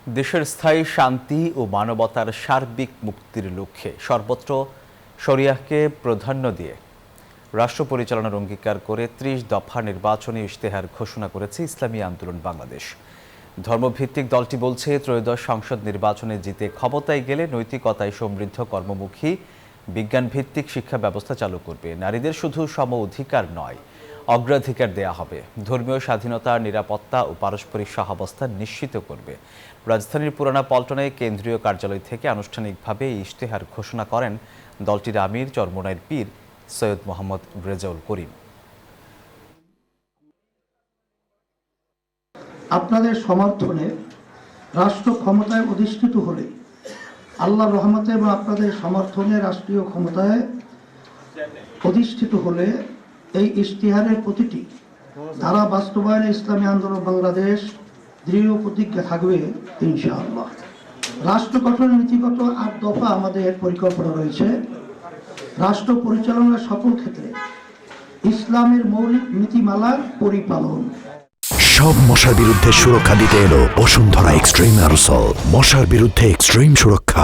দেশের স্থায়ী শান্তি ও মানবতার সার্বিক মুক্তির লক্ষ্যে সর্বত্র শরিয়াহকে প্রাধান্য দিয়ে রাষ্ট্র পরিচালনার অঙ্গীকার করে ৩০ দফা নির্বাচনী ইশতেহার ঘোষণা করেছে ইসলামী আন্দোলন বাংলাদেশ। ধর্মভিত্তিক দলটি বলছে, ত্রয়োদশ সংসদ নির্বাচনে জিতে ক্ষমতায় গেলে নৈতিকতায় সমৃদ্ধ কর্মমুখী বিজ্ঞানভিত্তিক শিক্ষা ব্যবস্থা চালু করবে। নারীদের শুধু সম অধিকার নয়, অগ্রাধিকার দেয়া হবে। ধর্মীয় স্বাধীনতা, নিরাপত্তা ও পারস্পরিক সহাবস্থান নিশ্চিত করবে। রাজধানীর পুরানা পল্টনে কেন্দ্রীয় কার্যালয় থেকে আনুষ্ঠানিকভাবে এই ইশতেহার ঘোষণা করেন দলটির আমির চরমোনাইর পীর সৈয়দ মোহাম্মদ রেজাউল করিম। আপনাদের সমর্থনে রাষ্ট্র ক্ষমতায় অধিষ্ঠিত হলে, আল্লাহর রহমতে এবং আপনাদের সমর্থনে রাষ্ট্রীয় ক্ষমতায় অধিষ্ঠিত হলে এই ইশতেহারের প্রতিটি ধারা বাস্তবায়নে ইসলামী আন্দোলন বাংলাদেশ দৃঢ় প্রতিজ্ঞা থাকবে ইনশাআল্লাহ। রাষ্ট্র গঠনের নীতিগত ৮ দফা আমাদের পরিকল্পনা রয়েছে। রাষ্ট্র পরিচালনার সকল ক্ষেত্রে ইসলামের মৌলিক নীতিমালার পরিপালন। সব মশার বিরুদ্ধে সুরক্ষা দিতে এলো বসুন্ধরা এক্সট্রিম অ্যারোসল। মশার বিরুদ্ধে এক্সট্রিম সুরক্ষা।